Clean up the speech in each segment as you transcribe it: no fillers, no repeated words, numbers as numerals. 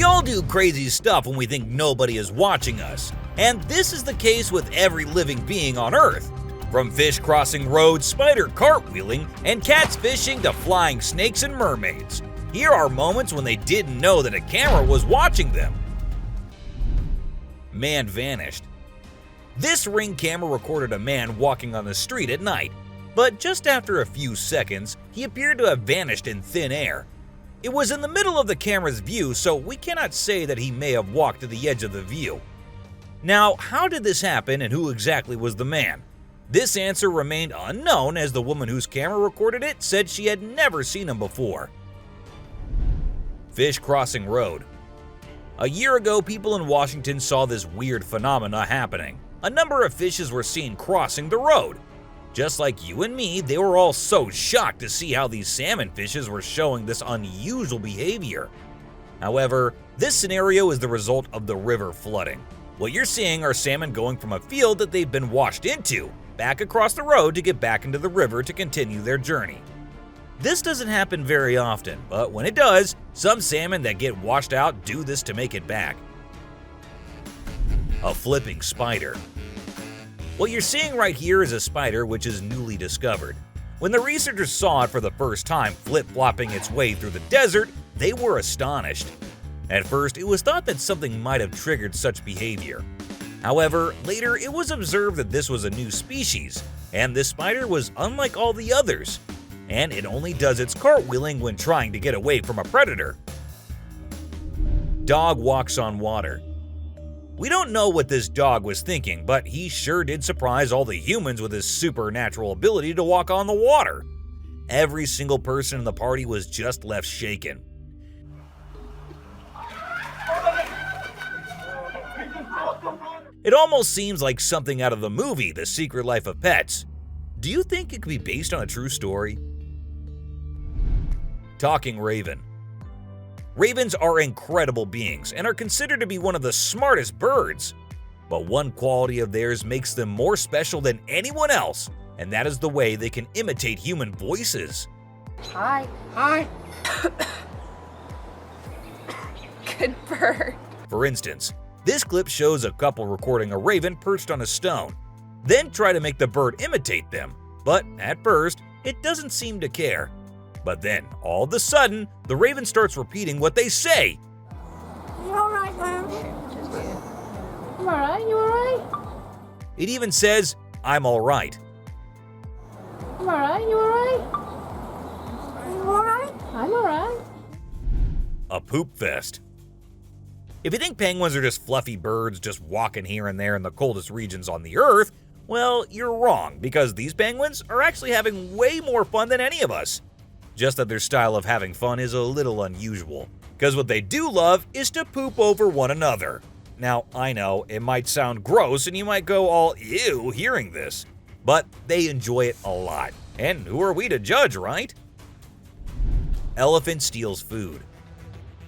all do crazy stuff when we think nobody is watching us, and this is the case with every living being on Earth. From fish crossing roads, spider cartwheeling, and cats fishing to flying snakes and mermaids. Here are moments when they didn't know that a camera was watching them. Man vanished. This Ring camera recorded a man walking on the street at night, but just after a few seconds, he appeared to have vanished in thin air. It was in the middle of the camera's view, so we cannot say that he may have walked to the edge of the view. Now, how did this happen and who exactly was the man? This answer remained unknown, as the woman whose camera recorded it said she had never seen him before. Fish crossing road. A year ago, people in Washington saw this weird phenomena happening. A number of fishes were seen crossing the road. Just like you and me, they were all so shocked to see how these salmon fishes were showing this unusual behavior. However, this scenario is the result of the river flooding. What you're seeing are salmon going from a field that they've been washed into, back across the road to get back into the river to continue their journey. This doesn't happen very often, but when it does, some salmon that get washed out do this to make it back. A flipping spider. What you're seeing right here is a spider which is newly discovered. When the researchers saw it for the first time flip-flopping its way through the desert, they were astonished. At first, it was thought that something might have triggered such behavior. However, later it was observed that this was a new species, and this spider was unlike all the others, and it only does its cartwheeling when trying to get away from a predator. Dog walks on water. We don't know what this dog was thinking, but he sure did surprise all the humans with his supernatural ability to walk on the water. Every single person in the party was just left shaken. It almost seems like something out of the movie The Secret Life of Pets. Do you think it could be based on a true story? Talking raven. Ravens are incredible beings and are considered to be one of the smartest birds. But one quality of theirs makes them more special than anyone else, and that is the way they can imitate human voices. Hi. Hi. Good bird. For instance, this clip shows a couple recording a raven perched on a stone, then try to make the bird imitate them. But at first, it doesn't seem to care. But then, all of a sudden, the raven starts repeating what they say. You alright, man? You alright? You alright? It even says, "I'm alright." You alright? You alright? You alright? I'm alright. A poop fest. If you think penguins are just fluffy birds just walking here and there in the coldest regions on the Earth, well, you're wrong, because these penguins are actually having way more fun than any of us. Just that their style of having fun is a little unusual, because what they do love is to poop over one another. Now, I know, it might sound gross and you might go all ew hearing this, but they enjoy it a lot. And who are we to judge, right? Elephant steals food.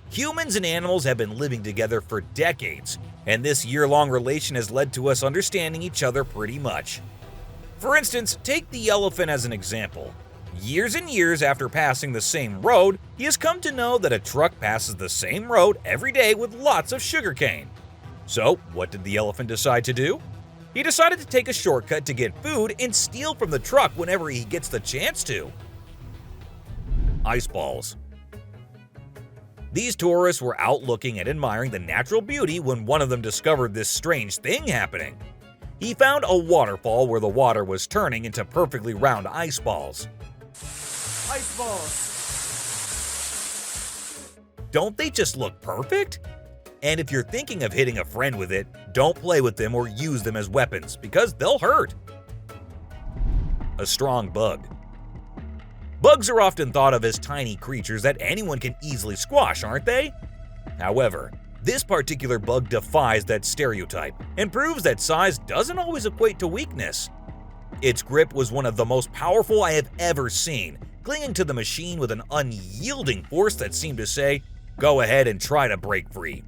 Humans and animals have been living together for decades, and this year-long relation has led to us understanding each other pretty much. For instance, take the elephant as an example. Years and years after passing the same road, he has come to know that a truck passes the same road every day with lots of sugarcane. So, what did the elephant decide to do? He decided to take a shortcut to get food and steal from the truck whenever he gets the chance to. Ice balls. These tourists were out looking and admiring the natural beauty when one of them discovered this strange thing happening. He found a waterfall where the water was turning into perfectly round ice balls. Ice balls! Don't they just look perfect? And if you're thinking of hitting a friend with it, don't play with them or use them as weapons, because they'll hurt. A strong bug. Bugs are often thought of as tiny creatures that anyone can easily squash, aren't they? However, this particular bug defies that stereotype and proves that size doesn't always equate to weakness. Its grip was one of the most powerful I have ever seen, clinging to the machine with an unyielding force that seemed to say, "Go ahead and try to break free."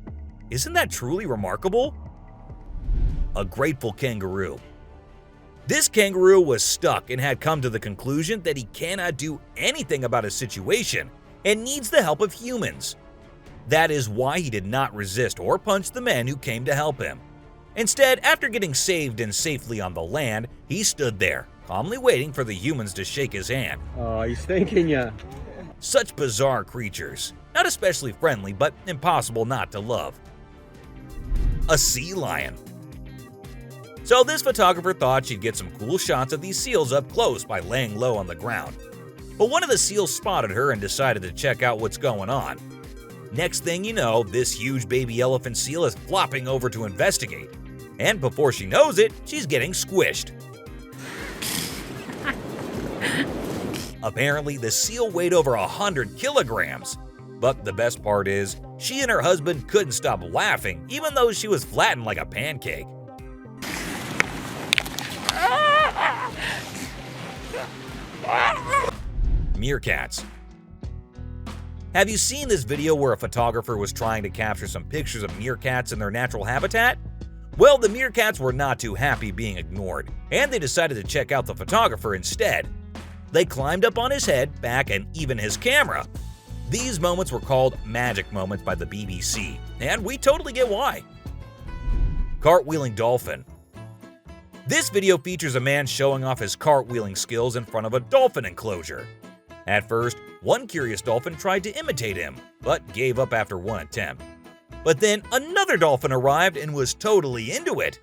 Isn't that truly remarkable? A grateful kangaroo. This kangaroo was stuck and had come to the conclusion that he cannot do anything about his situation and needs the help of humans. That is why he did not resist or punch the men who came to help him. Instead, after getting saved and safely on the land, he stood there, calmly waiting for the humans to shake his hand. Oh, he's thanking ya. Such bizarre creatures. Not especially friendly, but impossible not to love. A sea lion. So this photographer thought she'd get some cool shots of these seals up close by laying low on the ground. But one of the seals spotted her and decided to check out what's going on. Next thing you know, this huge baby elephant seal is flopping over to investigate. And before she knows it, she's getting squished. Apparently, the seal weighed over 100 kilograms. But the best part is, she and her husband couldn't stop laughing even though she was flattened like a pancake. Meerkats. Have you seen this video where a photographer was trying to capture some pictures of meerkats in their natural habitat? Well, the meerkats were not too happy being ignored, and they decided to check out the photographer instead. They climbed up on his head, back, and even his camera. These moments were called magic moments by the BBC, and we totally get why. Cartwheeling dolphin. This video features a man showing off his cartwheeling skills in front of a dolphin enclosure. At first, one curious dolphin tried to imitate him, but gave up after one attempt. But then another dolphin arrived and was totally into it.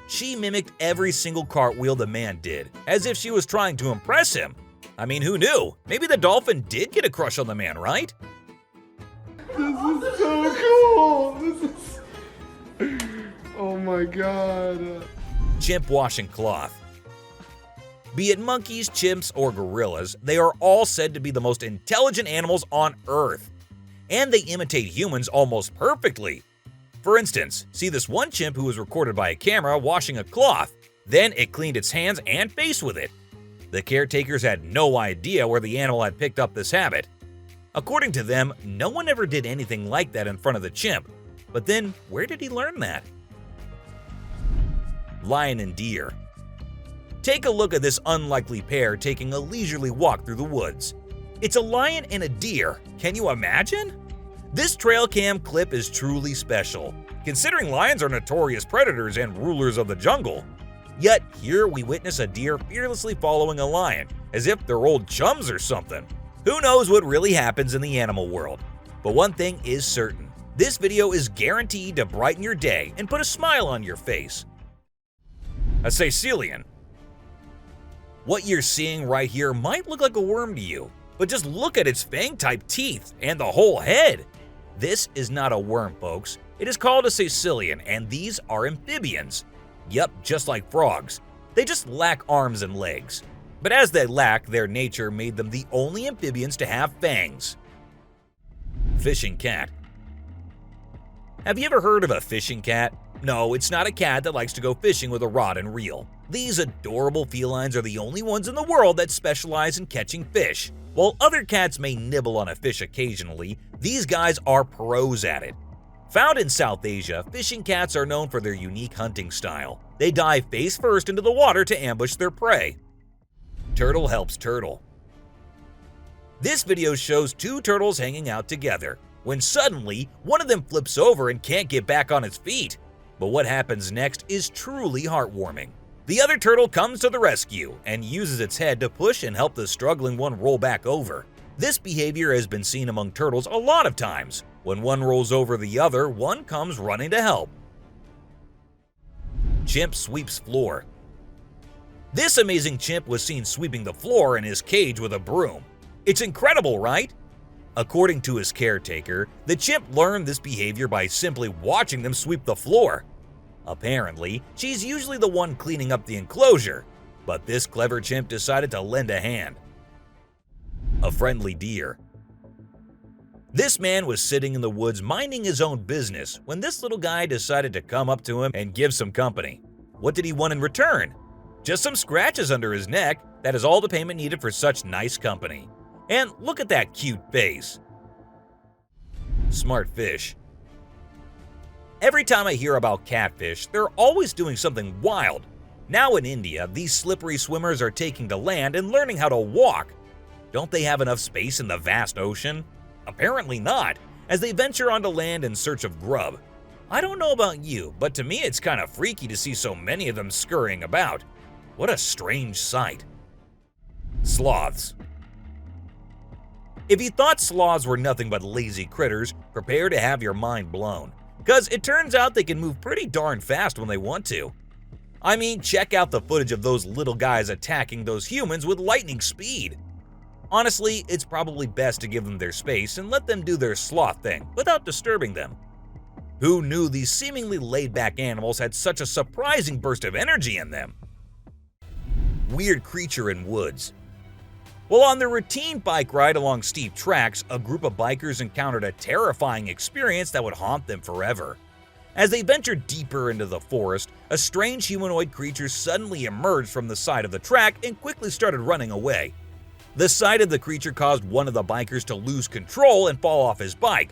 She mimicked every single cartwheel the man did, as if she was trying to impress him. I mean, who knew? Maybe the dolphin did get a crush on the man, right? This is so cool. This is... Oh my god. Chimp washing cloth. Be it monkeys, chimps, or gorillas, they are all said to be the most intelligent animals on Earth. And they imitate humans almost perfectly. For instance, see this one chimp who was recorded by a camera washing a cloth. Then it cleaned its hands and face with it. The caretakers had no idea where the animal had picked up this habit. According to them, no one ever did anything like that in front of the chimp. But then, where did he learn that? Lion and deer. Take a look at this unlikely pair taking a leisurely walk through the woods. It's a lion and a deer. Can you imagine? This trail cam clip is truly special, considering lions are notorious predators and rulers of the jungle. Yet here we witness a deer fearlessly following a lion, as if they're old chums or something. Who knows what really happens in the animal world? But one thing is certain, this video is guaranteed to brighten your day and put a smile on your face. A caecilian. What you're seeing right here might look like a worm to you, but just look at its fang-type teeth and the whole head. This is not a worm, folks. It is called a caecilian, and these are amphibians. Yup, just like frogs. They just lack arms and legs. But as they lack, their nature made them the only amphibians to have fangs. Fishing cat. Have you ever heard of a fishing cat? No, it's not a cat that likes to go fishing with a rod and reel. These adorable felines are the only ones in the world that specialize in catching fish. While other cats may nibble on a fish occasionally, these guys are pros at it. Found in South Asia, fishing cats are known for their unique hunting style. They dive face first into the water to ambush their prey. Turtle helps turtle. This video shows two turtles hanging out together, when suddenly one of them flips over and can't get back on its feet. But what happens next is truly heartwarming. The other turtle comes to the rescue and uses its head to push and help the struggling one roll back over. This behavior has been seen among turtles a lot of times. When one rolls over the other, one comes running to help. Chimp sweeps floor. This amazing chimp was seen sweeping the floor in his cage with a broom. It's incredible, right? According to his caretaker, the chimp learned this behavior by simply watching them sweep the floor. Apparently, she's usually the one cleaning up the enclosure, but this clever chimp decided to lend a hand. A friendly deer. This man was sitting in the woods minding his own business when this little guy decided to come up to him and give some company. What did he want in return? Just some scratches under his neck. That is all the payment needed for such nice company. And look at that cute face. Smart fish. Every time I hear about catfish, they're always doing something wild. Now in India, these slippery swimmers are taking to land and learning how to walk. Don't they have enough space in the vast ocean? Apparently not, as they venture onto land in search of grub. I don't know about you, but to me it's kind of freaky to see so many of them scurrying about. What a strange sight. Sloths. If you thought sloths were nothing but lazy critters, prepare to have your mind blown. Because it turns out they can move pretty darn fast when they want to. I mean, check out the footage of those little guys attacking those humans with lightning speed. Honestly, it's probably best to give them their space and let them do their sloth thing without disturbing them. Who knew these seemingly laid-back animals had such a surprising burst of energy in them? Weird creature in woods. Well, on their routine bike ride along steep tracks, a group of bikers encountered a terrifying experience that would haunt them forever. As they ventured deeper into the forest, a strange humanoid creature suddenly emerged from the side of the track and quickly started running away. The sight of the creature caused one of the bikers to lose control and fall off his bike.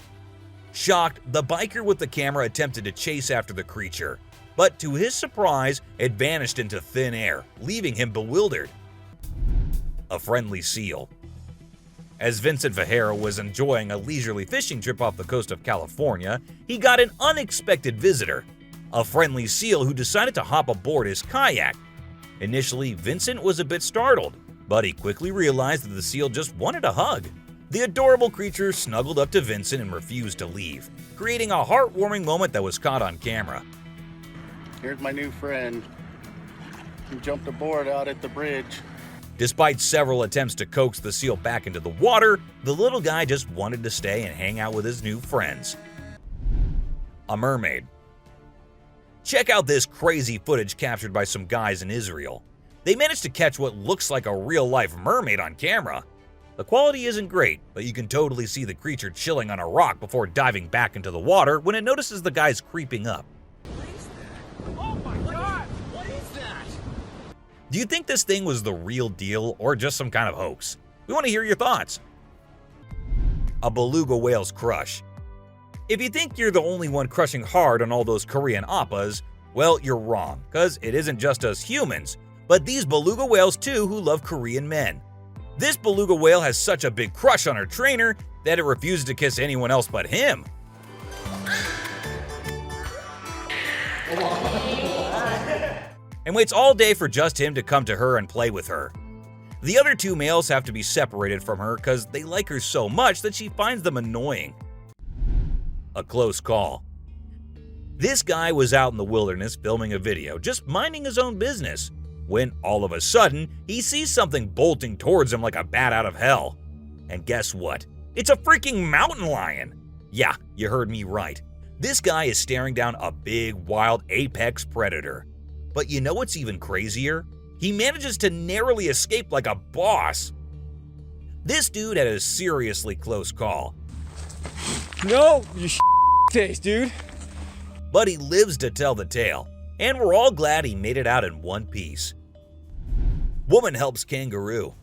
Shocked, the biker with the camera attempted to chase after the creature, but to his surprise, it vanished into thin air, leaving him bewildered. A friendly seal. As Vincent Vajera was enjoying a leisurely fishing trip off the coast of California, he got an unexpected visitor, a friendly seal who decided to hop aboard his kayak. Initially, Vincent was a bit startled, but he quickly realized that the seal just wanted a hug. The adorable creature snuggled up to Vincent and refused to leave, creating a heartwarming moment that was caught on camera. Here's my new friend. He jumped aboard out at the bridge. Despite several attempts to coax the seal back into the water, the little guy just wanted to stay and hang out with his new friends. A mermaid. Check out this crazy footage captured by some guys in Israel. They managed to catch what looks like a real-life mermaid on camera. The quality isn't great, but you can totally see the creature chilling on a rock before diving back into the water when it notices the guys creeping up. Do you think this thing was the real deal or just some kind of hoax? We want to hear your thoughts. A beluga whale's crush. If you think you're the only one crushing hard on all those Korean oppas, well, you're wrong, because it isn't just us humans, but these beluga whales too who love Korean men. This beluga whale has such a big crush on her trainer that it refuses to kiss anyone else but him. And waits all day for just him to come to her and play with her. The other two males have to be separated from her because they like her so much that she finds them annoying. A close call. This guy was out in the wilderness filming a video, just minding his own business, when all of a sudden, he sees something bolting towards him like a bat out of hell. And guess what? It's a freaking mountain lion! Yeah, you heard me right. This guy is staring down a big, wild apex predator. But you know what's even crazier? He manages to narrowly escape like a boss. This dude had a seriously close call. No, you face, dude. But he lives to tell the tale, and we're all glad he made it out in one piece. Woman helps kangaroo.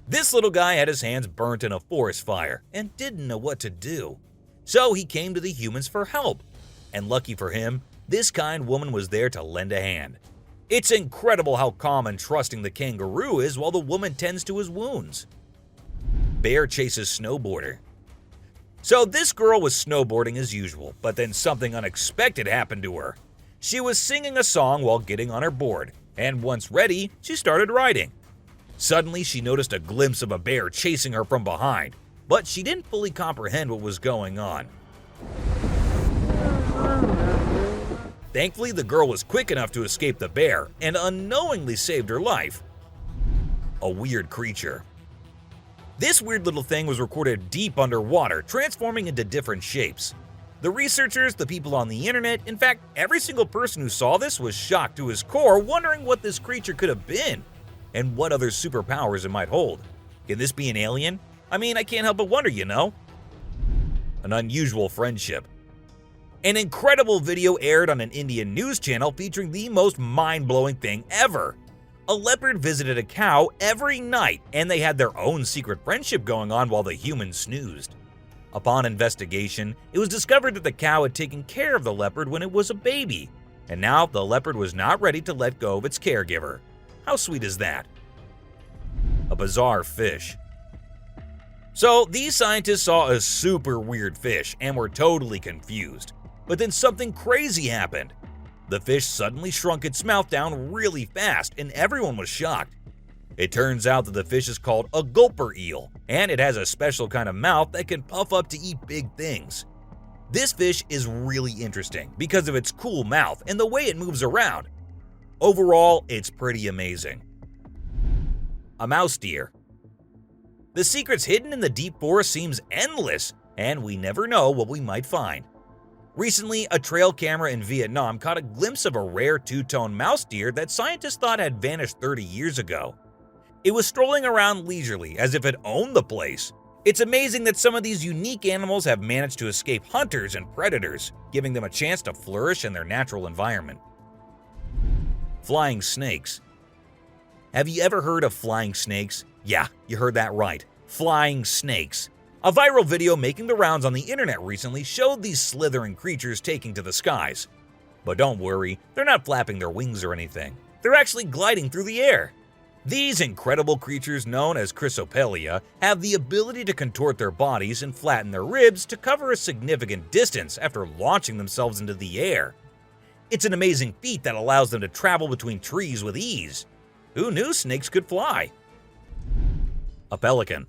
This little guy had his hands burnt in a forest fire and didn't know what to do. So he came to the humans for help. And lucky for him, this kind woman was there to lend a hand. It's incredible how calm and trusting the kangaroo is while the woman tends to his wounds. Bear chases snowboarder. So this girl was snowboarding as usual, but then something unexpected happened to her. She was singing a song while getting on her board, and once ready, she started riding. Suddenly, she noticed a glimpse of a bear chasing her from behind, but she didn't fully comprehend what was going on. Thankfully, the girl was quick enough to escape the bear and unknowingly saved her life. A weird creature. This weird little thing was recorded deep underwater, transforming into different shapes. The researchers, the people on the internet, in fact, every single person who saw this was shocked to his core, wondering what this creature could have been and what other superpowers it might hold. Can this be an alien? I mean, I can't help but wonder, you know? An unusual friendship. An incredible video aired on an Indian news channel featuring the most mind-blowing thing ever. A leopard visited a cow every night, and they had their own secret friendship going on while the humans snoozed. Upon investigation, it was discovered that the cow had taken care of the leopard when it was a baby, and now the leopard was not ready to let go of its caregiver. How sweet is that? A bizarre fish. So these scientists saw a super weird fish and were totally confused. But then something crazy happened. The fish suddenly shrunk its mouth down really fast and everyone was shocked. It turns out that the fish is called a gulper eel, and it has a special kind of mouth that can puff up to eat big things. This fish is really interesting because of its cool mouth and the way it moves around. Overall, it's pretty amazing. A mouse deer. The secrets hidden in the deep forest seems endless, and we never know what we might find. Recently, a trail camera in Vietnam caught a glimpse of a rare two-tone mouse deer that scientists thought had vanished 30 years ago. It was strolling around leisurely as if it owned the place. It's amazing that some of these unique animals have managed to escape hunters and predators, giving them a chance to flourish in their natural environment. Flying snakes. Have you ever heard of flying snakes? Yeah, you heard that right. Flying snakes. A viral video making the rounds on the internet recently showed these slithering creatures taking to the skies. But don't worry, they're not flapping their wings or anything. They're actually gliding through the air. These incredible creatures, known as chrysopelia, have the ability to contort their bodies and flatten their ribs to cover a significant distance after launching themselves into the air. It's an amazing feat that allows them to travel between trees with ease. Who knew snakes could fly? A pelican.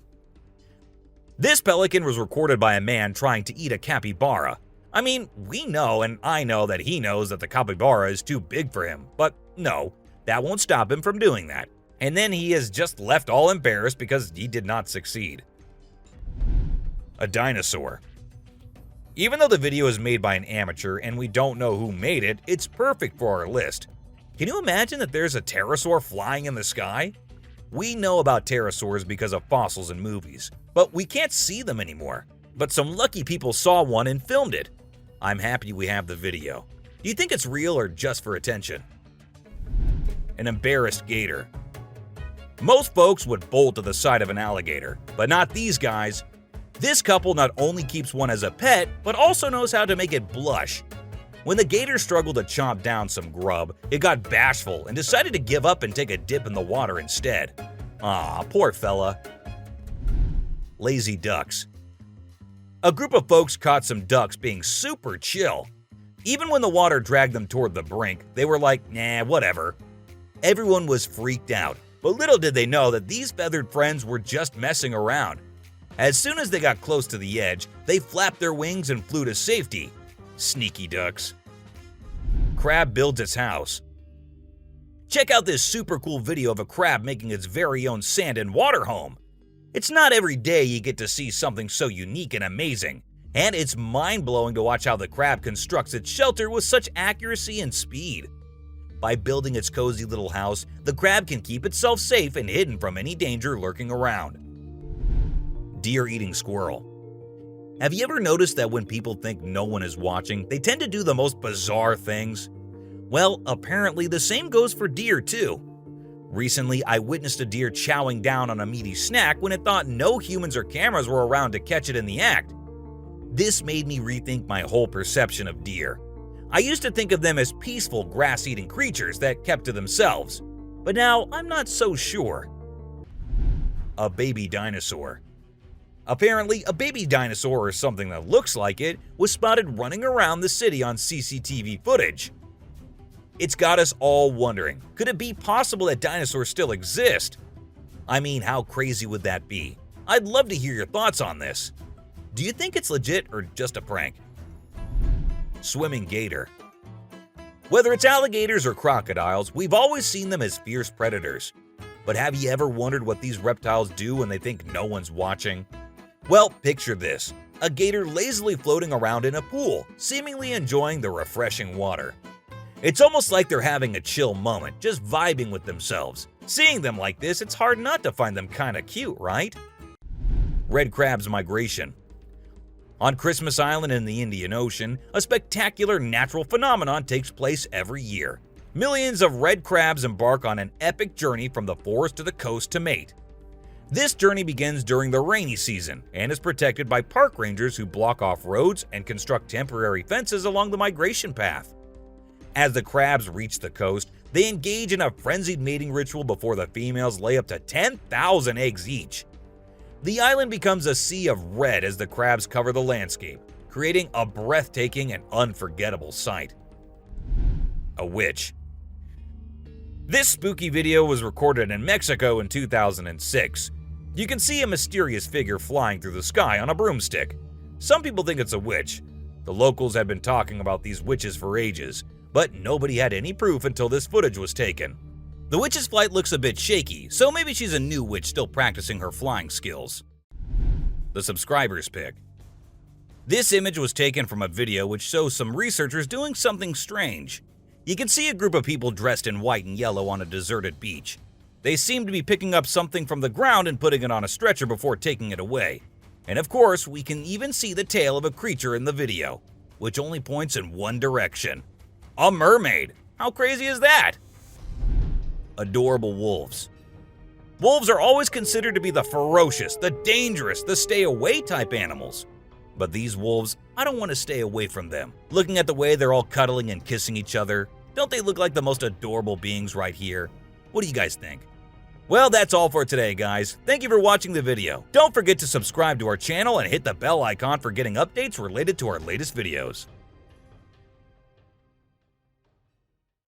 This pelican was recorded by a man trying to eat a capybara. I mean, we know and I know that he knows that the capybara is too big for him, but no, that won't stop him from doing that. And then he is just left all embarrassed because he did not succeed. A dinosaur. Even though the video is made by an amateur and we don't know who made it, it's perfect for our list. Can you imagine that there's a pterosaur flying in the sky? We know about pterosaurs because of fossils in movies, but we can't see them anymore. But some lucky people saw one and filmed it. I'm happy we have the video. Do you think it's real or just for attention? An embarrassed gator. Most folks would bolt to the side of an alligator, but not these guys. This couple not only keeps one as a pet, but also knows how to make it blush. When the gator struggled to chomp down some grub, it got bashful and decided to give up and take a dip in the water instead. Aw, poor fella. Lazy ducks. A group of folks caught some ducks being super chill. Even when the water dragged them toward the brink, they were like, nah, whatever. Everyone was freaked out, but little did they know that these feathered friends were just messing around. As soon as they got close to the edge, they flapped their wings and flew to safety. Sneaky ducks. Crab builds its house. Check out this super cool video of a crab making its very own sand and water home. It's not every day you get to see something so unique and amazing, and it's mind-blowing to watch how the crab constructs its shelter with such accuracy and speed. By building its cozy little house, the crab can keep itself safe and hidden from any danger lurking around. Deer eating squirrel. Have you ever noticed that when people think no one is watching, they tend to do the most bizarre things? Well, apparently the same goes for deer too. Recently, I witnessed a deer chowing down on a meaty snack when it thought no humans or cameras were around to catch it in the act. This made me rethink my whole perception of deer. I used to think of them as peaceful, grass-eating creatures that kept to themselves, but now I'm not so sure. A baby dinosaur. Apparently, a baby dinosaur or something that looks like it was spotted running around the city on CCTV footage. It's got us all wondering, could it be possible that dinosaurs still exist? I mean, how crazy would that be? I'd love to hear your thoughts on this. Do you think it's legit or just a prank? Swimming gator. Whether it's alligators or crocodiles, we've always seen them as fierce predators. But have you ever wondered what these reptiles do when they think no one's watching? Well, picture this. A gator lazily floating around in a pool, seemingly enjoying the refreshing water. It's almost like they're having a chill moment, just vibing with themselves. Seeing them like this, it's hard not to find them kinda cute, right? Red crab's migration. On Christmas Island in the Indian Ocean, a spectacular natural phenomenon takes place every year. Millions of red crabs embark on an epic journey from the forest to the coast to mate. This journey begins during the rainy season and is protected by park rangers who block off roads and construct temporary fences along the migration path. As the crabs reach the coast, they engage in a frenzied mating ritual before the females lay up to 10,000 eggs each. The island becomes a sea of red as the crabs cover the landscape, creating a breathtaking and unforgettable sight. A witch. This spooky video was recorded in Mexico in 2006. You can see a mysterious figure flying through the sky on a broomstick. Some people think it's a witch. The locals had been talking about these witches for ages, but nobody had any proof until this footage was taken. The witch's flight looks a bit shaky, so maybe she's a new witch still practicing her flying skills. The subscriber's pick. This image was taken from a video which shows some researchers doing something strange. You can see a group of people dressed in white and yellow on a deserted beach. They seem to be picking up something from the ground and putting it on a stretcher before taking it away. And of course, we can even see the tail of a creature in the video, which only points in one direction. A mermaid! How crazy is that? Adorable wolves. Wolves are always considered to be the ferocious, the dangerous, the stay-away type animals. But these wolves, I don't want to stay away from them. Looking at the way they're all cuddling and kissing each other, don't they look like the most adorable beings right here? What do you guys think? Well, that's all for today, guys. Thank you for watching the video. Don't forget to subscribe to our channel and hit the bell icon for getting updates related to our latest videos.